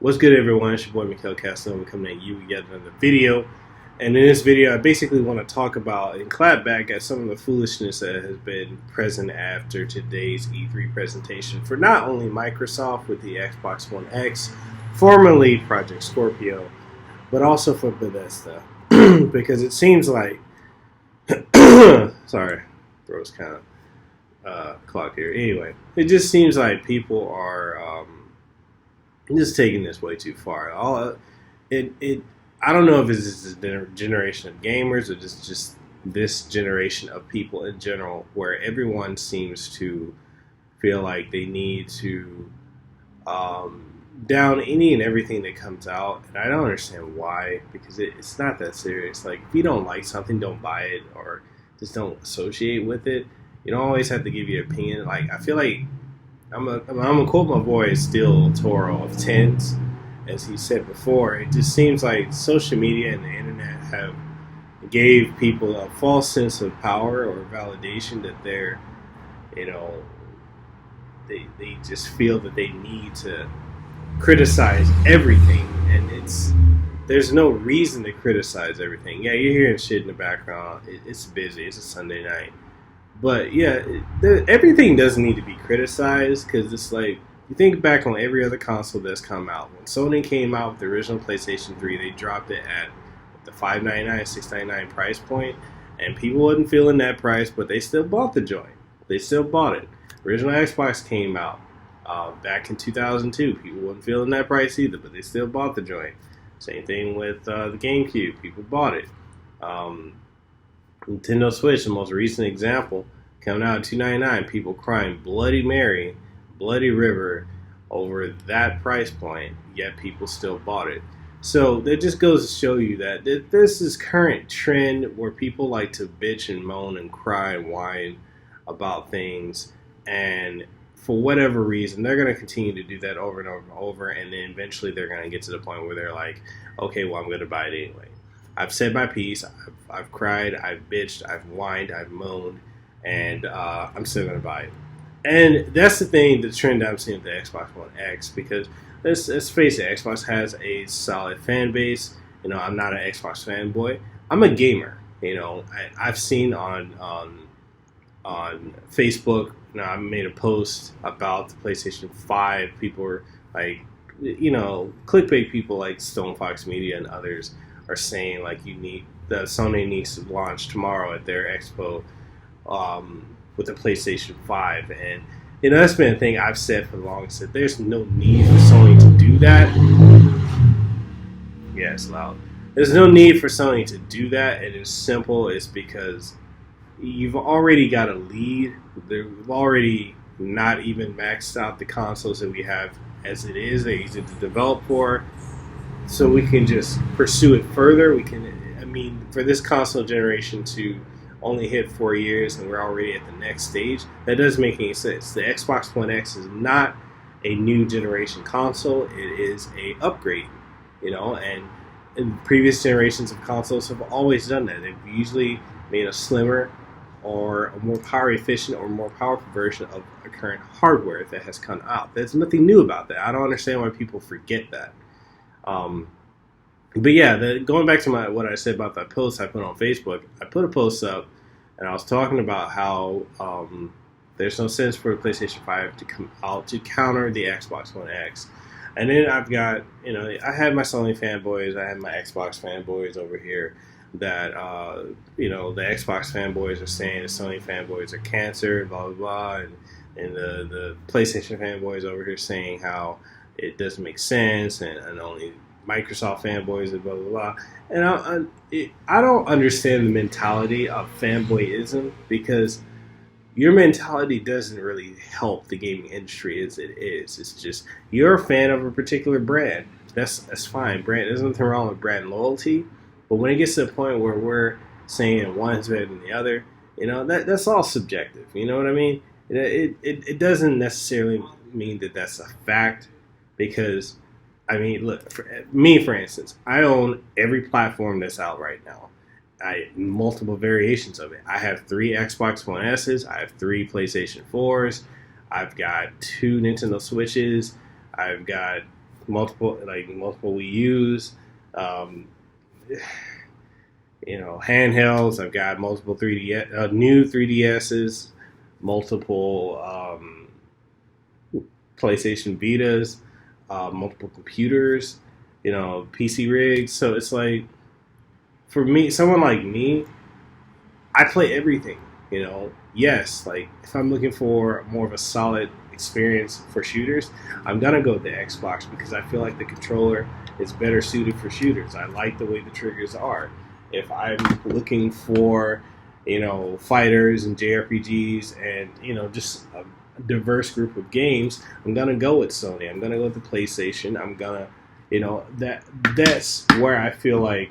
What's good, everyone? It's your boy mekelkasanova coming at you with yet another video. And in this video, I basically want to talk about and clap back at some of the foolishness that has been present after today's E3 presentation for not only Microsoft with the Xbox One X, formerly Project Scorpio, but also for Bethesda. Because it seems like, sorry, throat's kind of clogged here. Anyway, it just seems like people are just taking this way too far. I don't know if it's just a generation of gamers or just this generation of people in general, where everyone seems to feel like they need to down any and everything that comes out, and I don't understand why, because it's not that serious. Like, if you don't like something, don't buy it, or just don't associate with it. You don't always have to give your opinion. Like, I feel like I'm gonna quote my boy Steel Toro of Tens, as he said before. It just seems like social media and the internet have gave people a false sense of power or validation that they're, they just feel that they need to criticize everything, and there's no reason to criticize everything. Yeah, you're hearing shit in the background. It's busy. It's a Sunday night. But yeah, everything doesn't need to be criticized, because it's like, you think back on every other console that's come out. When Sony came out with the original PlayStation 3, they dropped it at the $599, $699 price point, and people wasn't feeling that price, but they still bought the joint. They still bought it. Original Xbox came out back in 2002. People wasn't feeling that price either, but they still bought the joint. Same thing with the GameCube. People bought it. Nintendo Switch, the most recent example, coming out at $299. People crying Bloody Mary, Bloody River over that price point, yet people still bought it. So that just goes to show you that this is current trend where people like to bitch and moan and cry and whine about things, and for whatever reason, they're going to continue to do that over and over and over, and then eventually they're going to get to the point where they're like, okay, well, I'm going to buy it anyway. I've said my piece. I've cried. I've bitched. I've whined. I've moaned, and I'm still gonna buy it. And that's the thing, the trend I'm seeing with the Xbox One X, because let's face it, Xbox has a solid fan base. I'm not an Xbox fanboy. I'm a gamer. I've seen on Facebook. I made a post about the PlayStation 5. People were like, clickbait people like Stone Fox Media and others are saying like Sony needs to launch tomorrow at their expo with the PlayStation 5, and that's been a thing I've said for the longest, that there's no need for Sony to do that. Yeah, it's loud. There's no need for Sony to do that, and it's simple. It's because you've already got a lead. They've already not even maxed out the consoles that we have as it is. They're easy to develop for. So we can just pursue it further. For this console generation to only hit 4 years and we're already at the next stage, that doesn't make any sense. The Xbox One X is not a new generation console. It is a upgrade, and previous generations of consoles have always done that. They've usually made a slimmer or a more power efficient or more powerful version of a current hardware that has come out. There's nothing new about that. I don't understand why people forget that. But yeah, going back to what I said about that post I put on Facebook, I put a post up and I was talking about how there's no sense for a PlayStation 5 to come out to counter the Xbox One X. And then I've got, I had my Sony fanboys, I had my Xbox fanboys over here that, the Xbox fanboys are saying the Sony fanboys are cancer, blah, blah, blah. And the PlayStation fanboys over here saying how it doesn't make sense, and only Microsoft fanboys and blah, blah, blah. And I don't understand the mentality of fanboyism, because your mentality doesn't really help the gaming industry as it is. It's just you're a fan of a particular brand. That's fine. There's nothing wrong with brand loyalty. But when it gets to the point where we're saying one is better than the other, that's all subjective. You know what I mean? It doesn't necessarily mean that that's a fact, because I mean, look, for instance, I own every platform that's out right now. Multiple variations of it. I have 3 Xbox One S's. I have 3 PlayStation 4s. I've got 2 Nintendo Switches. I've got multiple Wii U's. Handhelds. I've got multiple new 3DS's, multiple PlayStation Vitas, multiple computers, PC rigs. So it's like, for me, someone like me, I play everything. Yes, like if I'm looking for more of a solid experience for shooters, I'm gonna go with the Xbox because I feel like the controller is better suited for shooters. I like the way the triggers are. If I'm looking for, fighters and JRPGs and, just a diverse group of games, I'm going to go with Sony. I'm going to go with the PlayStation. I'm going to, that's where I feel like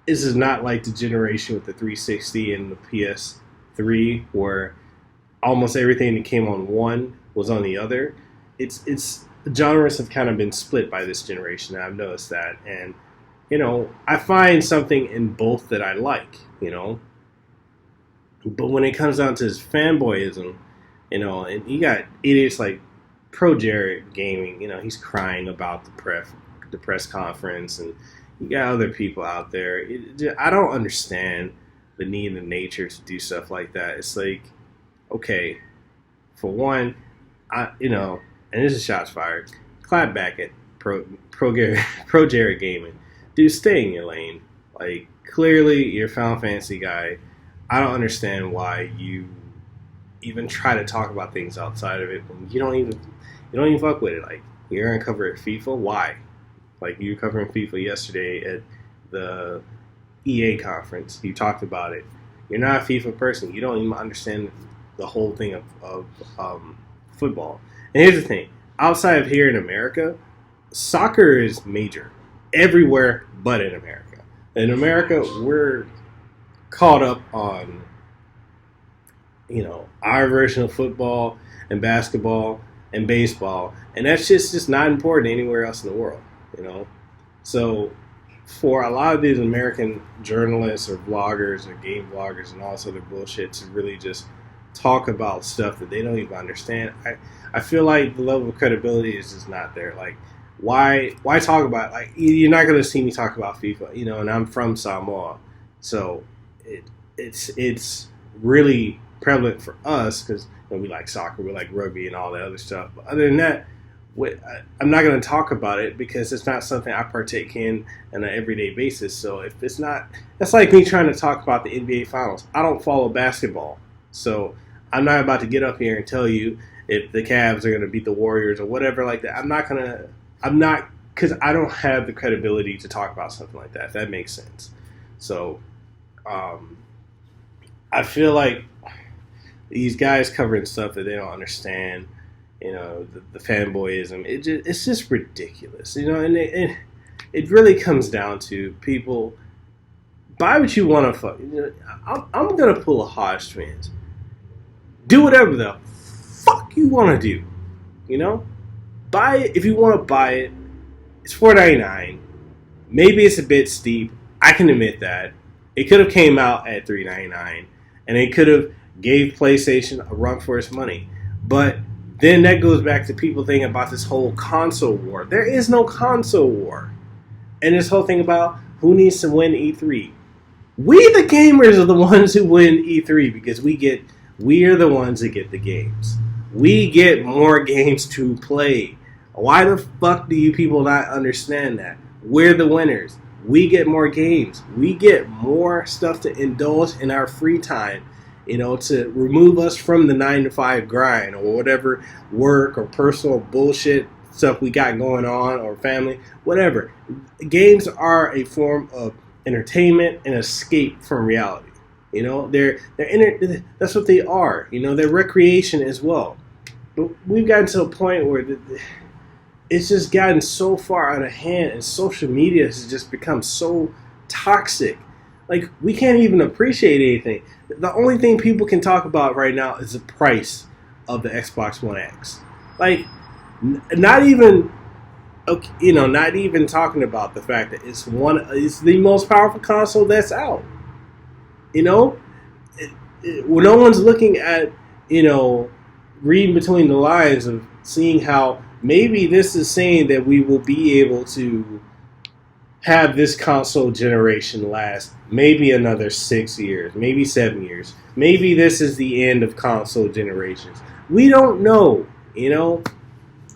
this is not like the generation with the 360 and the PS3 where almost everything that came on one was on the other. It's genres have kind of been split by this generation, and I've noticed that. And I find something in both that I like, But when it comes down to this fanboyism, and you got idiots like Pro Jared Gaming, he's crying about the press conference, and you got other people out there. I don't understand the need and the nature to do stuff like that. It's like, okay, for one, and this is shots fired, CLAPBACK at Pro Jared Gaming. Dude, stay in your lane. Like, clearly, you're a Final Fantasy guy. I don't understand why you even try to talk about things outside of it when you don't even fuck with it. Like, you're gonna cover it FIFA. Why? Like, you were covering FIFA yesterday at the EA conference. You talked about it. You're not a FIFA person. You don't even understand the whole thing of football. And here's the thing: outside of here in America, soccer is major everywhere but in America. In America, we're caught up on, our version of football and basketball and baseball, and that's just not important anywhere else in the world, So for a lot of these American journalists or bloggers or game bloggers and all this other bullshit to really just talk about stuff that they don't even understand, I feel like the level of credibility is just not there. Like, why talk about, like, you're not going to see me talk about FIFA, and I'm from Samoa, so it's really prevalent for us because we like soccer, we like rugby and all that other stuff. But other than that, I'm not going to talk about it because it's not something I partake in on an everyday basis. So if it's not, that's like me trying to talk about the NBA Finals. I don't follow basketball, so I'm not about to get up here and tell you if the Cavs are going to beat the Warriors or whatever like that. I'm not, because I don't have the credibility to talk about something like that, if that makes sense. So I feel like these guys covering stuff that they don't understand, the fanboyism, it's just ridiculous, and it really comes down to people, buy what you want to fuck. I'm going to pull a heartstrings. Do whatever the fuck you want to do, Buy it if you want to buy it. It's $4.99. Maybe it's a bit steep. I can admit that. It could have came out at $3.99, and it could have gave PlayStation a run for its money. But then that goes back to people thinking about this whole console war. There is no console war. And this whole thing about who needs to win E3. We, the gamers, are the ones who win E3 because we are the ones that get the games. We get more games to play. Why the fuck do you people not understand that? We're the winners. We get more games. We get more stuff to indulge in our free time, to remove us from the 9-to-5 grind or whatever work or personal bullshit stuff we got going on or family, whatever. Games are a form of entertainment and escape from reality. You know, that's what they are. You know, they're recreation as well. But we've gotten to a point where it's just gotten so far out of hand, and social media has just become so toxic. Like, we can't even appreciate anything. The only thing people can talk about right now is the price of the Xbox One X. Like, not even, okay, you know, not even talking about the fact that it's the most powerful console that's out. You know, no one's looking at, you know, reading between the lines of seeing how maybe this is saying that we will be able to have this console generation last maybe another 6 years, maybe 7 years. Maybe this is the end of console generations. We don't know, you know,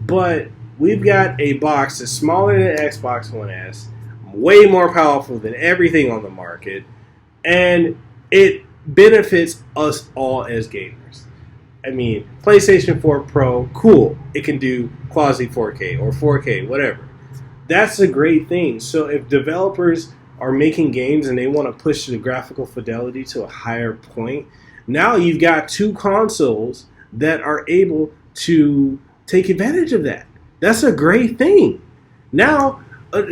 but we've got a box that's smaller than Xbox One S, way more powerful than everything on the market, and it benefits us all as gamers. I mean, PlayStation 4 Pro, cool. It can do quasi 4K or 4K, whatever. That's a great thing. So if developers are making games and they want to push the graphical fidelity to a higher point, now you've got two consoles that are able to take advantage of that. That's a great thing. Now,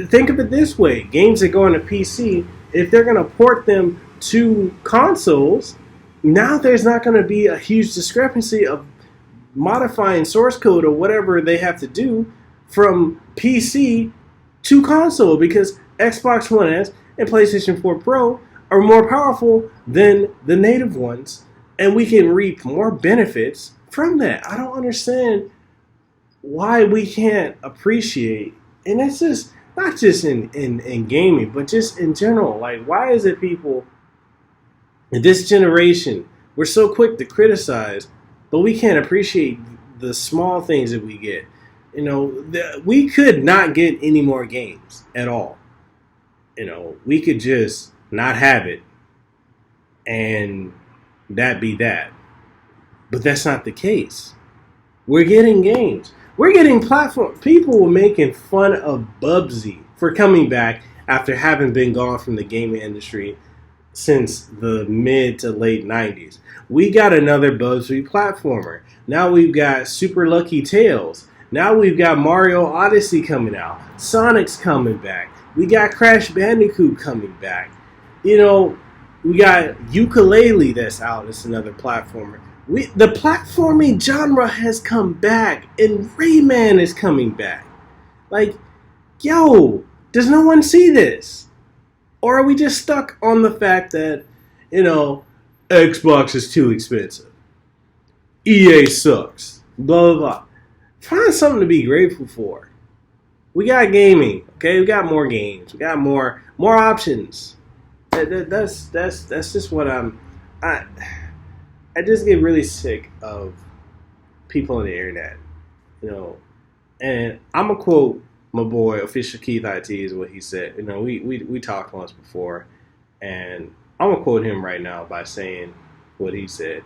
think of it this way. Games that go on a PC, if they're going to port them to consoles, now there's not going to be a huge discrepancy of modifying source code or whatever they have to do from PC to console, because Xbox One S and PlayStation 4 Pro are more powerful than the native ones, and we can reap more benefits from that. I don't understand why we can't appreciate, and it's just not just in gaming, but just in general. Like, why is it people in this generation, we're so quick to criticize, but we can't appreciate the small things that we get? You know, we could not get any more games at all. You know, we could just not have it, and that be that. But that's not the case. We're getting games. We're getting platform. People were making fun of Bubsy for coming back after having been gone from the gaming industry since the mid to late 90s. We got another Bubsy platformer. Now we've got Super Lucky Tales. Now we've got Mario Odyssey coming out. Sonic's coming back. We got Crash Bandicoot coming back. You know, we got Ukulele that's out. It's another platformer. The platforming genre has come back, and Rayman is coming back. Like, yo, does no one see this? Or are we just stuck on the fact that, you know, Xbox is too expensive, EA sucks, blah, blah, blah? Find something to be grateful for. We got gaming, okay? We got more games. We got more options. That's just what I just get really sick of people on the internet, you know. And I'm gonna quote my boy Official Keith IT is what he said. You know, we talked once before, and I'm gonna quote him right now by saying what he said.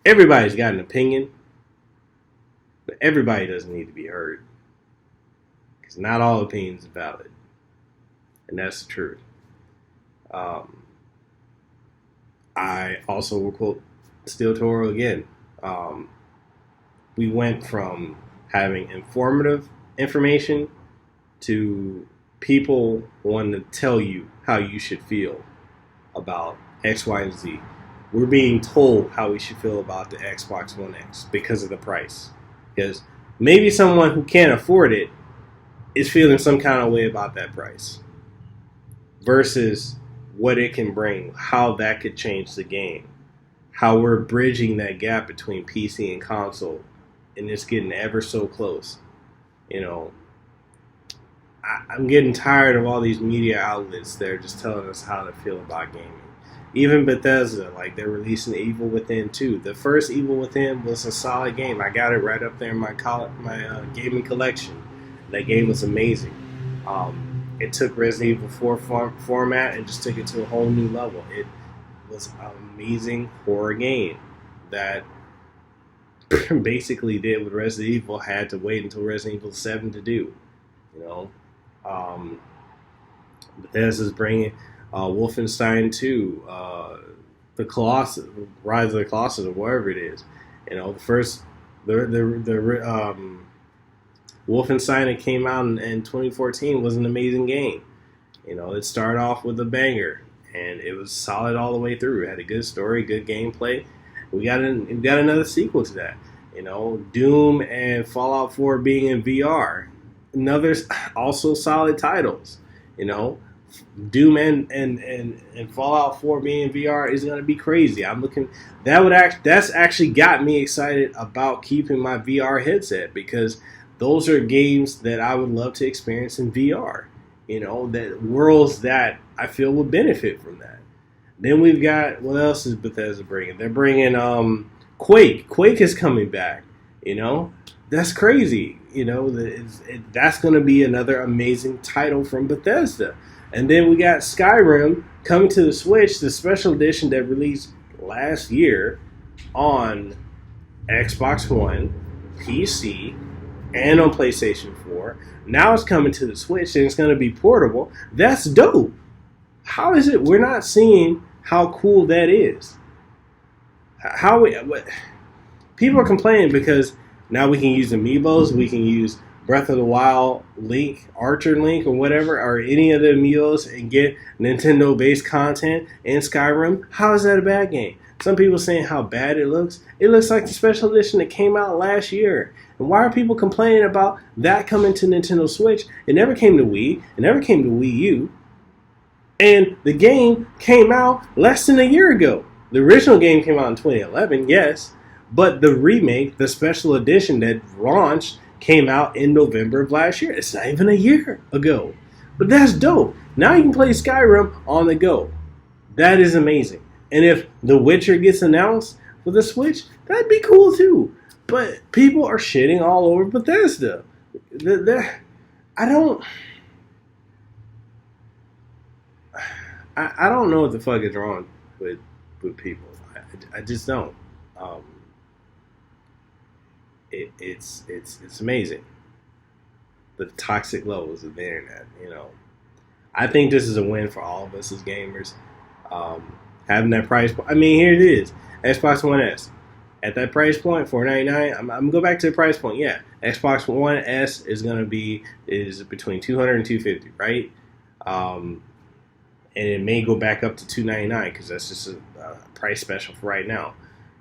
Everybody's got an opinion, but everybody doesn't need to be heard, because not all opinions are valid, and that's the truth. I also will quote Steel Toro again. We went from having informative information to people wanting to tell you how you should feel about X, Y, and Z. We're being told how we should feel about the Xbox One X because of the price. Because maybe someone who can't afford it is feeling some kind of way about that price versus what it can bring, how that could change the game, how we're bridging that gap between PC and console, and it's getting ever so close. You know, I'm getting tired of all these media outlets that are just telling us how to feel about gaming. Even Bethesda, like, they're releasing Evil Within 2. The first Evil Within was a solid game. I got it right up there in my gaming collection. That game was amazing. It took Resident Evil 4 format and just took it to a whole new level. It was an amazing horror game that basically did what Resident Evil had to wait until Resident Evil 7 to do. You know, Bethesda's bringing Wolfenstein 2, the Colossus, Rise of the Colossus, or whatever it is. You know, the Wolfenstein that came out in 2014 was an amazing game. You know, it started off with a banger, and it was solid all the way through. It had a good story, good gameplay. We got another sequel to that. You know, Doom and Fallout 4 being in VR. Another also solid titles. You know, Doom and Fallout 4 being in VR is gonna be crazy. I'm looking that's actually got me excited about keeping my VR headset, because those are games that I would love to experience in VR. You know, that worlds that I feel would benefit from that. Then we've got, what else is Bethesda bringing? They're bringing Quake. Quake is coming back. You know, that's crazy. You know, that's going to be another amazing title from Bethesda. And then we got Skyrim coming to the Switch, the special edition that released last year on Xbox One, PC, and on PlayStation 4. Now it's coming to the Switch, and it's going to be portable. That's dope. How is it we're not seeing how cool that is? People are complaining because now we can use amiibos, we can use Breath of the Wild Link, Archer Link, or whatever, or any of the amiibos, and get Nintendo-based content in Skyrim. How is that a bad game? Some people saying how bad it looks. It looks like the special edition that came out last year. And why are people complaining about that coming to Nintendo Switch? It never came to Wii. It never came to Wii U. And the game came out less than a year ago. The original game came out in 2011, yes. But the remake, the special edition that launched, came out in November of last year. It's not even a year ago. But that's dope. Now you can play Skyrim on the go. That is amazing. And if The Witcher gets announced for the Switch, that'd be cool too. But people are shitting all over Bethesda. I don't know what the fuck is wrong with people. I just don't. It's amazing, the toxic levels of the internet. You know, I think this is a win for all of us as gamers. Having that price point. I mean, here it is, Xbox One S. At that price point, $499. I'm gonna go back to the price point. Yeah, Xbox One S is between $200 and $250, right? And it may go back up to $299 because that's just a price special for right now.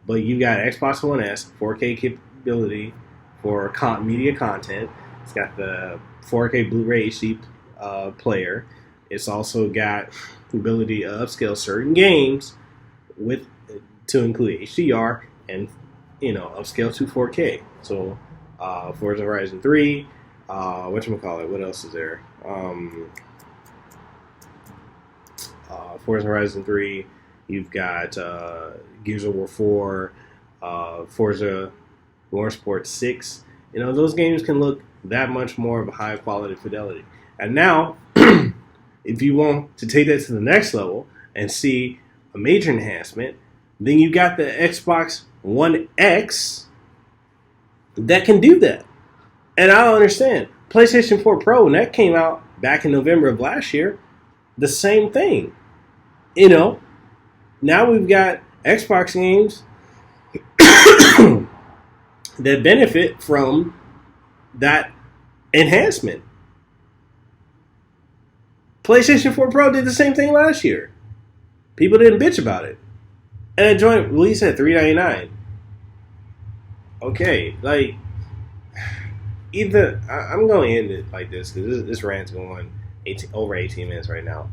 But you got Xbox One S, 4K capability for media content. It's got the 4K Blu-ray HD player. It's also got the ability to upscale certain games to include HDR and, you know, upscale to 4K. So Forza Horizon 3, whatchamacallit, what else is there? Forza Horizon 3, you've got Gears of War 4, Forza Motorsport 6. You know, those games can look that much more of a high quality fidelity. And now, if you want to take that to the next level and see a major enhancement, then you got the Xbox One X that can do that. And I don't understand. PlayStation 4 Pro, when that came out back in November of last year, the same thing. You know, now we've got Xbox games that benefit from that enhancement. PlayStation 4 Pro did the same thing last year. People didn't bitch about it. And that joint released at $399. Okay, like, I'm going to end it like this because this rant's going over 18 minutes right now.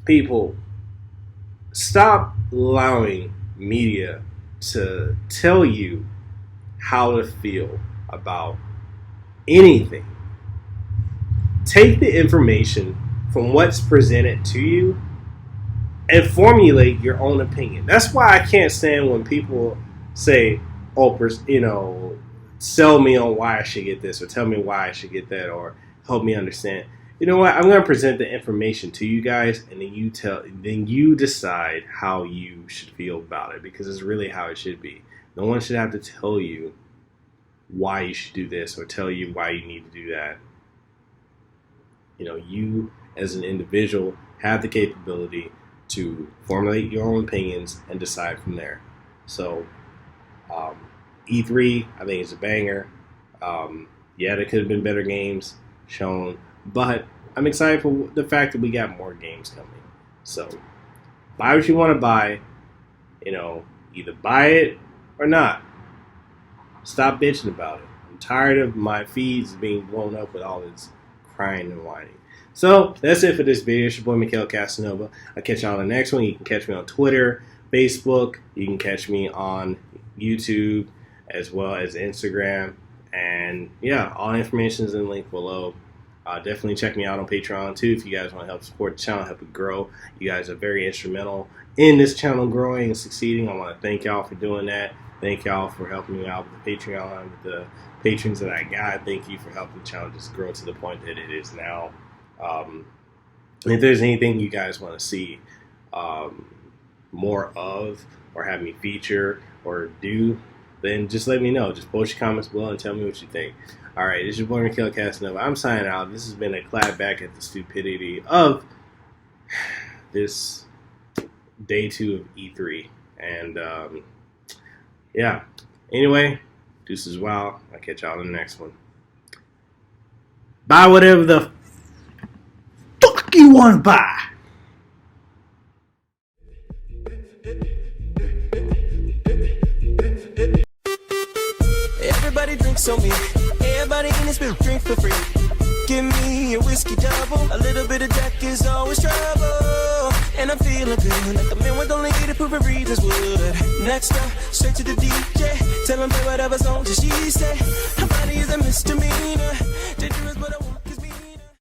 People, stop allowing media to tell you how to feel about anything. Take the information from what's presented to you and formulate your own opinion. That's why I can't stand when people say, "Oh, you know, sell me on why I should get this, or tell me why I should get that, or help me understand." You know what? I'm going to present the information to you guys, and then you decide how you should feel about it, because it's really how it should be. No one should have to tell you why you should do this or tell you why you need to do that. You know, as an individual have the capability to formulate your own opinions and decide from there. So E3, I think it's a banger. Yeah, there could have been better games shown, but I'm excited for the fact that we got more games coming. So buy what you want to buy. Either buy it or not. Stop bitching about it. I'm tired of my feeds being blown up with all this crying and whining. So that's it for this video. It's your boy Mekel Casanova. I'll catch y'all on the next one. You can catch me on Twitter, Facebook. You can catch me on YouTube as well as Instagram. And yeah, all information is in the link below. Definitely check me out on Patreon too if you guys want to help support the channel, help it grow. You guys are very instrumental in this channel growing and succeeding. I want to thank y'all for doing that. Thank y'all for helping me out with the Patreon, with the patrons that I got. Thank you for helping the channel just grow to the point that it is now. If there's anything you guys want to see more of or have me feature or do, then just let me know. Just post your comments below and tell me what you think. All right, this is your boy Mekel Casanova. I'm signing out. This has been a clapback at the stupidity of this day 2 of E3. And yeah, anyway, deuces wow. I'll catch y'all in the next one. Buy whatever the Fuck you want to buy. Everybody drinks on me. Everybody in this bitch drink for free. Give me a whiskey double. A little bit of Jack is always trouble. And I'm feeling good, like the man with only 80 proof of readers would. Next up, straight to the DJ. Tell him play whatever song she said. Her body is a misdemeanor. Dangerous, but I